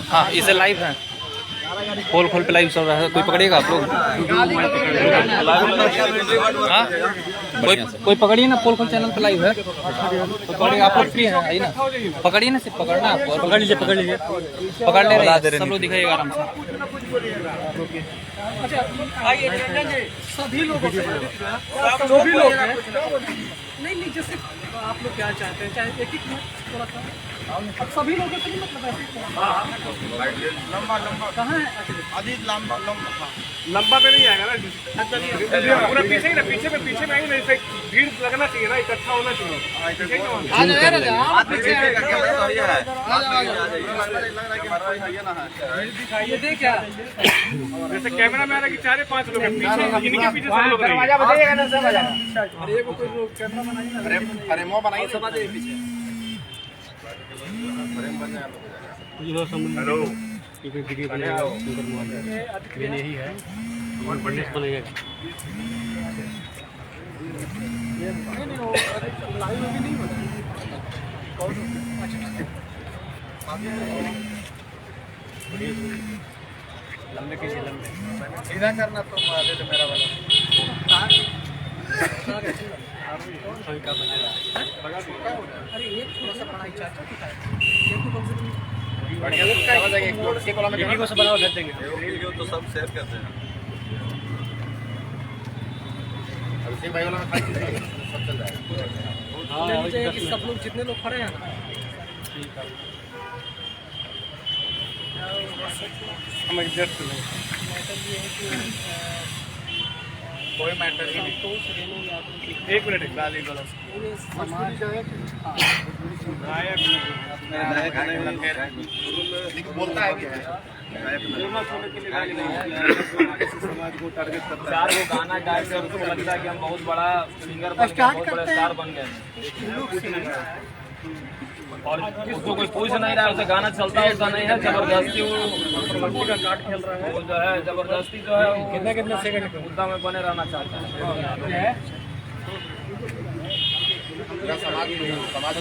हाँ इसे लाइव है, खोल खोल पे लाइव चल रहा है। कोई पकड़ेगा आप लोग? हाँ कोई पकड़िए ना, पोल खोल चैनल पे लाइव है। तो पकड़िए, आप लोग फ्री हैं, आइए ना, पकड़िए ना, सिर्फ पकड़ना आपको। पकड़ लीजिए पकड़ लीजिए, पकड़ ले रहे, सब लोग दिखाइएगा आराम से। सभी लोग जो भी लोग हैं, नहीं जैसे आप लोग क्या चाहते हैं, चाहे एक मिनट थोड़ा सा, अब सभी लोगों से नहीं मतलब ऐसे लंबा कहाँ है अजीत, लंबा पे नहीं आएगा ना, पूरा पीछे ही ना, पीछे में आएंगे ना, भीड़ लगना चाहिए ना, इकट्ठा होना चाहिए। ये देख क्या जैसे कैमरा में आ रहा है कि 4-5 लोग हैं पीछे, इनके पीछे सब लोग दरवाजा बजाएगा ना, सब बजाएगा। अरे वो कोई लोग कैमरा बनाइए ना, अरे मुंह बनाइए, सब आ जाइए पीछे। हेलो यही है और बढ़िया से बनेगा। लाइव अभी नहीं बना, लंबे कैसे लंबे सीधा करना तो मेरा वाला अरे एक थोड़ा सा बड़ा चाचा वीडियो को सब बनाओ, भेज देंगे। वीडियो तो सब शेयर करते हैं। भाई वाला सब चल जाएगा। हाँ कि सब लोग जितने लोग खड़े हैं ना, ठीक है, हम एडजस्ट नहीं, कोई मैटर ही नहीं। एक मिनट गाली गलत समाज बोलता है समाज को टारगेट करता है। 4 गो गाना गाए से उसको लगता है कि हम बहुत बड़ा सिंगर बन गए, बहुत बड़े स्टार बन गए, और उसको कोई पूछ नहीं रहा है, उसे गाना चलता है, उसका नहीं है, जबरदस्ती वो का कार्ड खेल रहा है, वो जो है जबरदस्ती जो है कितने सेकंड के मुद्दा में बने रहना चाहता है। समाज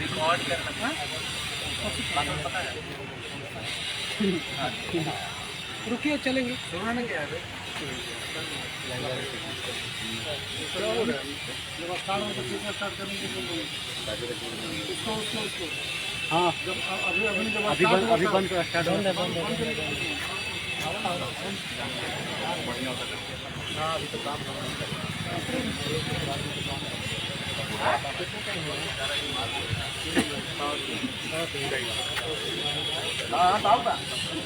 रिकॉर्ड करना रुकिए, चलेंगे। हाँ अभी बंद कर स्टार्ट होने अभी तो काम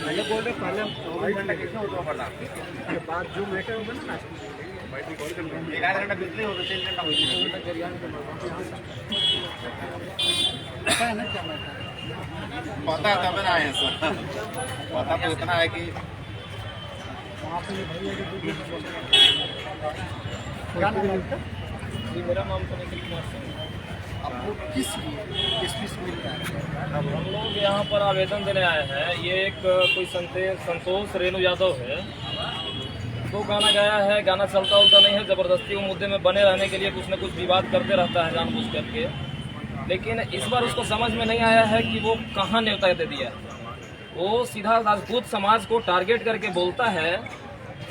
पहले बोल रहे, पहले 24 घंटा कैसे होता पड़ा, बाद जो मैटर होगा ना 11 घंटा बिजली होगा, 3 घंटा पता तब ना है सर, पता तो इतना है कि वहाँ पे मेरा नाम तो निखिल कुमार सिंह। आपको किस मिलता है? हम लोग यहाँ पर आवेदन देने आए हैं। ये एक कोई संतोष रेणु यादव है, तो गाना गाया है, गाना चलता उलता नहीं है, ज़बरदस्ती वो मुद्दे में बने रहने के लिए कुछ न कुछ विवाद करते रहता है जानबूझ करके। लेकिन इस बार उसको समझ में नहीं आया है कि वो कहाँ न्योता दे दिया। वो सीधा राजपूत समाज को टारगेट करके बोलता है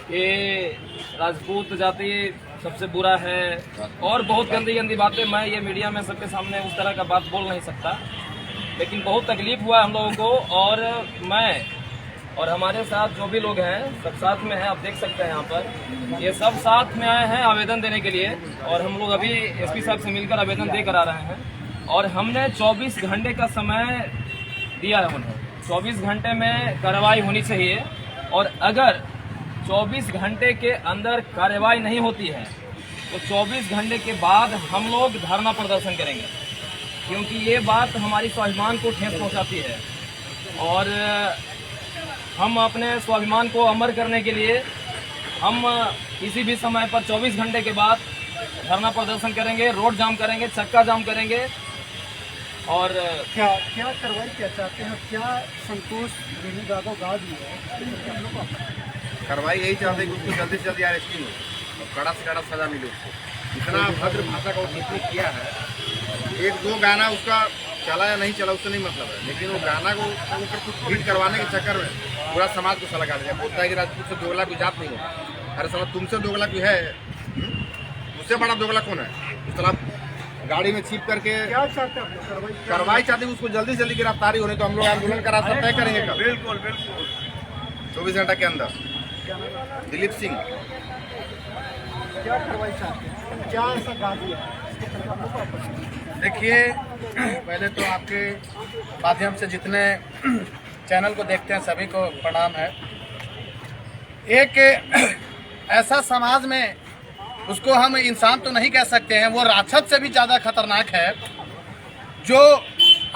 कि राजपूत जाति सबसे बुरा है, और बहुत गंदी गंदी बातें। मैं ये मीडिया में सबके सामने उस तरह का बात बोल नहीं सकता, लेकिन बहुत तकलीफ हुआ हम लोगों को। और मैं और हमारे साथ जो भी लोग हैं सब साथ में हैं, आप देख सकते हैं यहाँ पर ये सब साथ में आए हैं आवेदन देने के लिए। और हम लोग अभी एसपी साहब से मिलकर आवेदन देकर आ रहे हैं, और हमने 24 घंटे का समय दिया है उन्हें। 24 घंटे में कार्रवाई होनी चाहिए, और अगर 24 घंटे के अंदर कार्रवाई नहीं होती है तो 24 घंटे के बाद हम लोग धरना प्रदर्शन करेंगे, क्योंकि ये बात हमारी स्वाभिमान को ठेस पहुंचाती है। और हम अपने स्वाभिमान को अमर करने के लिए हम किसी भी समय पर 24 घंटे के बाद धरना प्रदर्शन करेंगे, रोड जाम करेंगे, चक्का जाम करेंगे। और क्या कार्रवाई क्या चाहते हैं? क्या संतोष रेणु यादव गाँव जी है, कार्रवाई यही चाहते हैं कि उसको जल्दी से जल्दी अरेस्टिंग हो और कड़ा से कड़ा सजा मिले उसको। इतना भद्र भाषा का उसने किया है, एक दो गाना उसका चला या नहीं चला उससे नहीं मतलब है, लेकिन वो गाना को हिट करवाने के चक्कर में पूरा समाज को सला काट दिया। बोलता है कि राजपूत से दोगला कोई जात नहीं हो। अरे समझ तुमसे दोगला कोई है? उससे बड़ा दोगला कौन है? उस तरह गाड़ी में छिप करके क्या चाहते हैं? कार्रवाई चाहते हैं, उसको जल्दी से जल्दी गिरफ्तारी होने। तो हम लोग आंदोलन का रास्ता तय करेंगे कल। बिल्कुल बिल्कुल 24 घंटा के अंदर। दिलीप सिंह। क्या कार्रवाई चाहते हैं? क्या ऐसा गा दिया है? देखिए, पहले तो आपके माध्यम से जितने चैनल को देखते हैं सभी को प्रणाम है। एक ऐसा समाज में उसको हम इंसान तो नहीं कह सकते हैं, वो राक्षस से भी ज़्यादा खतरनाक है, जो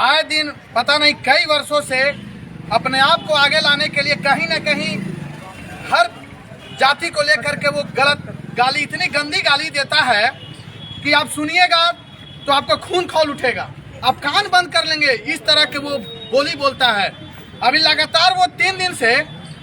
आए दिन पता नहीं कई वर्षों से अपने आप को आगे लाने के लिए कहीं न कहीं हर जाति को लेकर के वो गलत गाली, इतनी गंदी गाली देता है कि आप सुनिएगा तो आपका खून खौल उठेगा, आप कान बंद कर लेंगे। इस तरह के वो बोली बोलता है। अभी लगातार वो 3 दिन से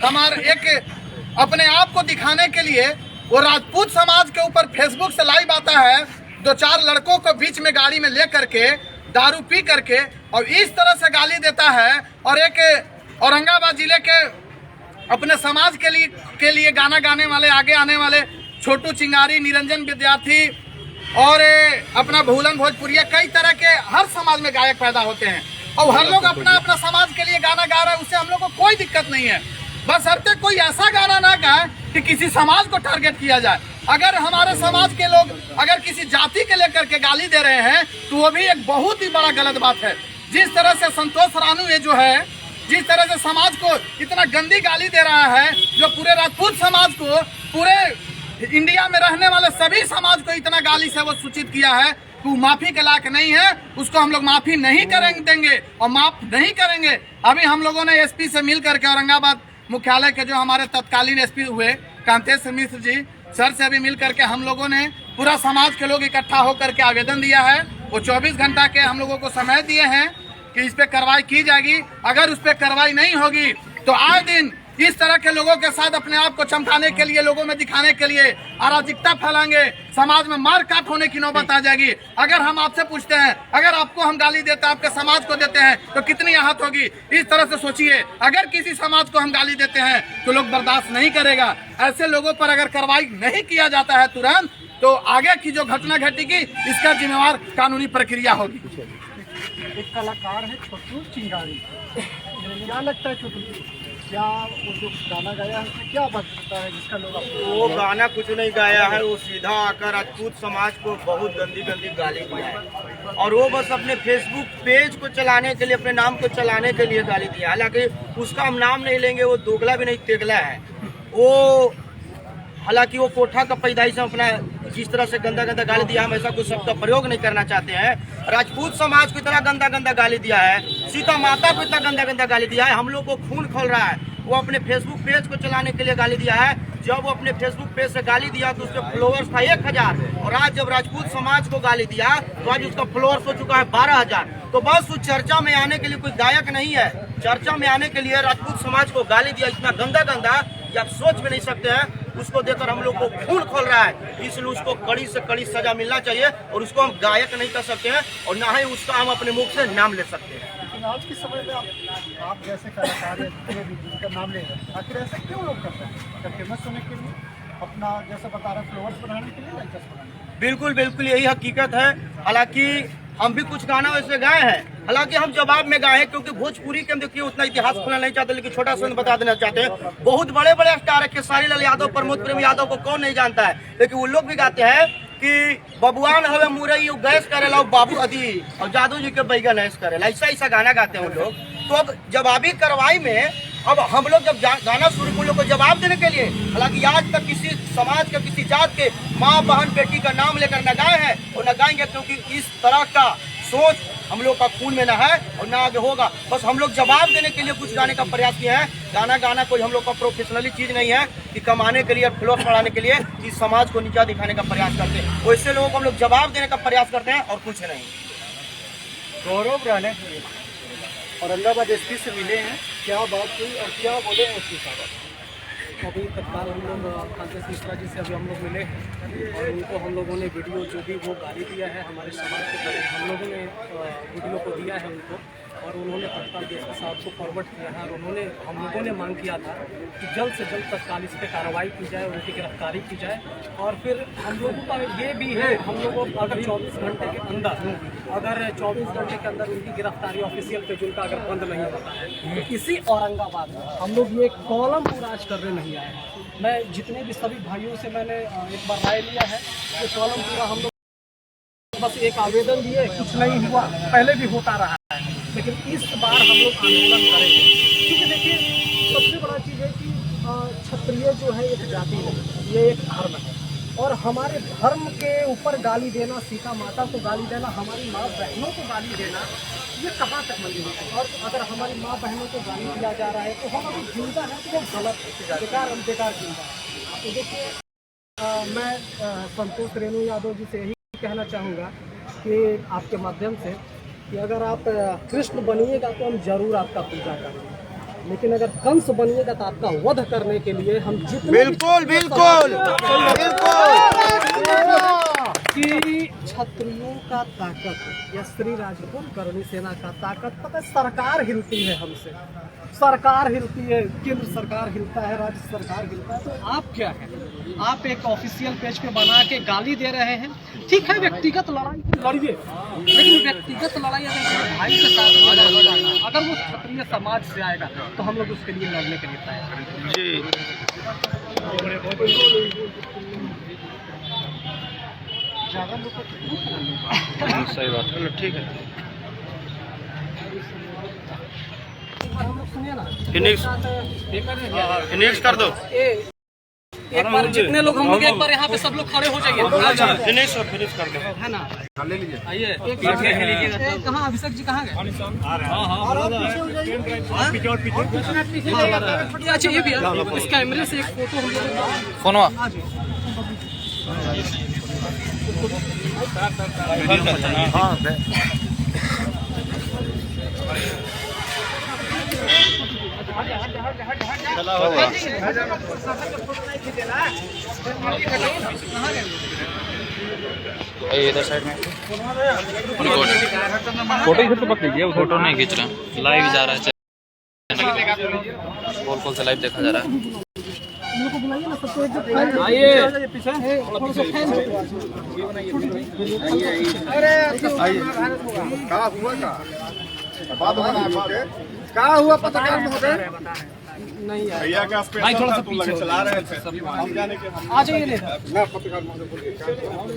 हमारे एक अपने आप को दिखाने के लिए वो राजपूत समाज के ऊपर फेसबुक से लाइव आता है, 2-4 लड़कों को बीच में गाड़ी में ले करके दारू पी करके और इस तरह से गाली देता है। और एक औरंगाबाद जिले के अपने समाज के लिए गाना गाने वाले, आगे आने वाले छोटू चिंगारी, निरंजन विद्यार्थी और अपना भूलन भोजपुरिया, कई तरह के हर समाज में गायक पैदा होते हैं और हर लोग अपना अपना समाज के लिए गाना गा रहा है। उससे हम लोग को कोई दिक्कत नहीं है, बस हरते कोई ऐसा गाना ना गाए कि किसी समाज को टारगेट किया जाए। अगर हमारे समाज के लोग अगर किसी जाति के लेकर के गाली दे रहे हैं तो वो भी एक बहुत ही बड़ा गलत बात है। जिस तरह से संतोष रानू ये जो है, जिस तरह से समाज को इतना गंदी गाली दे रहा है, जो पूरे राजपूत समाज को, पूरे इंडिया में रहने वाले सभी समाज को इतना गाली से वो सूचित किया है, तो माफी के लायक नहीं है। उसको हम लोग माफी नहीं करेंगे, देंगे और माफ नहीं करेंगे। अभी हम लोगों ने एसपी से मिल करके, औरंगाबाद मुख्यालय के जो हमारे तत्कालीन एसपी हुए कांतेश मिश्र जी सर से अभी मिल करके हम लोगों ने पूरा समाज के लोग इकट्ठा होकर के आवेदन दिया है। वो 24 घंटा के हम लोगों को समय दिए हैं कि इस पे कार्रवाई की जाएगी। अगर उस पे कार्रवाई नहीं होगी तो आए दिन इस तरह के लोगों के साथ अपने आप को चमकाने के लिए, लोगों में दिखाने के लिए अराजकता फैलाएंगे, समाज में मार काट होने की नौबत आ जाएगी। अगर हम आपसे पूछते हैं, अगर आपको हम गाली देते हैं, आपके समाज को देते हैं तो कितनी आहत होगी, इस तरह से सोचिए। अगर किसी समाज को हम गाली देते हैं तो लोग बर्दाश्त नहीं करेगा। ऐसे लोगों पर अगर कार्रवाई नहीं किया जाता है तुरंत, तो आगे की जो घटना घटेगी इसका जिम्मेवार कानूनी प्रक्रिया होगी। एक कलाकार है छोटू चिंगारी, क्या लगता है छोटू जी, क्या वो जो गाना गाया है उसमें क्या बताता है जिसका लोग वो गाना कुछ नहीं गाया है, वो सीधा आकर राजपूत समाज को बहुत गंदी गंदी गाली दिया है और वो बस अपने फेसबुक पेज को चलाने के लिए, अपने नाम को चलाने के लिए गाली दिया। हालांकि उसका हम नाम नहीं लेंगे, वो दोगला भी नहीं तेगला है वो। हालांकि वो कोठा का पैदाइश अपना जिस तरह से गंदा गंदा गाली दिया, हम ऐसा कुछ शब्द का प्रयोग नहीं करना चाहते हैं। राजपूत समाज को इतना गंदा गंदा गाली दिया है, सीता माता को इतना गंदा गंदा गाली दिया है, हम लोग को खून खोल रहा है। वो अपने फेसबुक पेज को चलाने के लिए गाली दिया है। जब वो अपने फेसबुक पेज से गाली दिया तो उसके फॉलोअर्स था 1000 और आज जब राजपूत समाज को गाली दिया तो आज उसका फॉलोअर्स हो चुका है 12000। तो बस उस चर्चा में आने के लिए कोई गायक नहीं है। चर्चा में आने के लिए राजपूत समाज को गाली दिया, इतना गंदा गंदा ये आप सोच भी नहीं सकते हैं। उसको देकर हम लोग को खून खोल रहा है, इसलिए उसको कड़ी से कड़ी सजा मिलना चाहिए और उसको हम गायक नहीं कर सकते हैं और ना ही उसका हम अपने मुख से नाम ले सकते हैं। लेकिन आज के समय में आप जैसे कलाकार हैं जिनका नाम ले रहे हैं, आखिर ऐसा क्यों लोग करते हैं? क्या फेमस होने के लिए, अपना जैसा बता रहे फ्लोवर्स बनाने के लिए, लाइकर्स बनाने के लिए? बिल्कुल बिल्कुल यही हकीकत है। हालांकि हम भी कुछ गाना वैसे गाए हैं, हालांकि हम जवाब में गाए हैं क्योंकि भोजपुरी के हम देखिए उतना इतिहास खोलना नहीं चाहते, लेकिन छोटा सा बता देना चाहते हैं। बहुत बड़े बड़े स्टार है, खेसारी लाल यादव, प्रमोद प्रेम यादव को कौन नहीं जानता है, लेकिन वो लोग भी गाते हैं कि बबुआन हवे मुरई गैस करेला बाबू अदी और जादू जी के बैगन ऐस करेला, ऐसा ऐसा गाना गाते हैं उन लोग। तो अब जवाबी कार्रवाई में अब हम लोग जब गाना शुरू उन लोग को जवाब देने के लिए, हालांकि आज तक किसी समाज के किसी जात के माँ बहन बेटी का नाम लेकर न गाए हैं और न गाएंगे, क्योंकि इस तरह का सोच हम लोग का खून में न है और न आगे होगा। बस हम लोग जवाब देने के लिए कुछ गाने का प्रयास किए हैं। गाना कोई हम लोग का प्रोफेशनली चीज नहीं है कि कमाने के लिए, फ्लोर बढ़ाने के लिए इस समाज को नीचा दिखाने का प्रयास करते हैं। वैसे लोगों को हम लोग जवाब देने का प्रयास करते हैं और कुछ नहीं। गौरव राणे औरंगाबाद एसपी से मिले हैं, क्या बात हुई और क्या बोले एसपी साहब? अभी तत्काल हम लोग कांग्रेस मिश्रा जी से अभी हम लोग मिले और उनको हम लोगों ने वीडियो जो भी वो गाली दिया है हमारे समाज के तरफ, हम लोगों ने वीडियो को दिया है उनको और उन्होंने तत्काल डीएसपी साहब को फॉरवर्ड किया है और उन्होंने हम लोगों ने मांग किया था कि जल्द से जल्द तत्काल इस पर कार्रवाई की जाए, उनकी गिरफ्तारी की जाए। और फिर हम लोगों का ये भी है, हम लोगों को अगर 24 घंटे के अंदर उनकी गिरफ्तारी ऑफिशियल पेज का अगर बंद नहीं होता है तो इसी औरंगाबाद में हम लोग ये कॉलम पूरा आज करने नहीं आए हैं। मैं जितने भी सभी भाइयों से मैंने एक बार राय लिया है कि कॉलम पूरा हम लोग बस एक आवेदन दिए, कुछ नहीं हुआ, पहले भी होता रहा है, लेकिन इस बार हम लोग आंदोलन करेंगे। क्योंकि देखिए सबसे बड़ा चीज़ है कि क्षत्रिय जो है एक जाति नहीं, ये एक धर्म है और हमारे धर्म के ऊपर गाली देना, सीता माता को गाली देना, हमारी माँ बहनों को गाली देना, ये कहाँ तक मंजूर है? और अगर हमारी माँ बहनों को गाली दिया जा रहा है तो हम अभी जिंदा है तो वो गलत है, बेकार जिंदा है। तो देखिए मैं संतोष रेणु यादव जी से यही कहना चाहूँगा कि आपके माध्यम से कि अगर आप कृष्ण बनिएगा तो हम जरूर आपका पूजा करेंगे, लेकिन अगर कंस बनिएगा तो आपका वध करने के लिए हम जितने बिल्कुल कि क्षत्रियों का ताकत या श्री राजपूत करणी सेना का ताकत, पता सरकार हिलती है हमसे, सरकार हिलती है, केंद्र सरकार हिलता है, राज्य सरकार हिलता है, तो आप क्या है? आप एक ऑफिशियल पेज पे बना के गाली दे रहे हैं। ठीक है, व्यक्तिगत लड़ाई लड़िए, लेकिन व्यक्तिगत लड़ाई अगर भाई के साथ अगर वो क्षत्रिय समाज से आएगा तो हम लोग उसके लिए लड़ने के लिए तैयार हैं। सही बात है, ठीक है। फिनिश कर दो। एक बार जितने लोग हम लोग एक बार यहाँ पे सब लोग खड़े हो जाइए। फिनिश कर दो, है ना? ले लीजिए। आइए कहाँ अभिषेक जी कहाँ गए? अच्छा ये भी है, इस कैमरे से एक फोटो हम लोग फोनवा इधर साइड में फोटो ही तो लीजिए, फोटो नहीं खींच रहा, लाइव जा रहा है चैनल, कॉल से लाइव देखा जा रहा है। आइए पीछे क्या हुआ पत्रकार महोदय? नहीं यार, भैया का भाई थोड़ा सा पीछे चला रहे थे, हम जाने के आ जाइए ले ना पत्रकार महोदय बोलिए।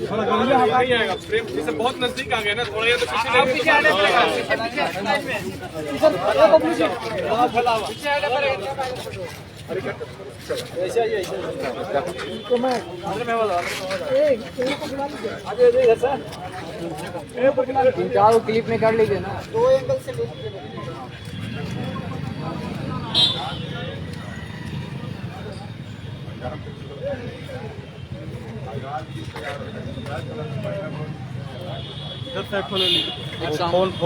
थोड़ा गंभीर नहीं आएगा, प्रेम जी से बहुत नजदीक आ गए ना, थोड़ा ये तो पीछे आने पड़ेगा। तो मैं क्लिप में कर लीजिए ना, 2 एंगल से फोन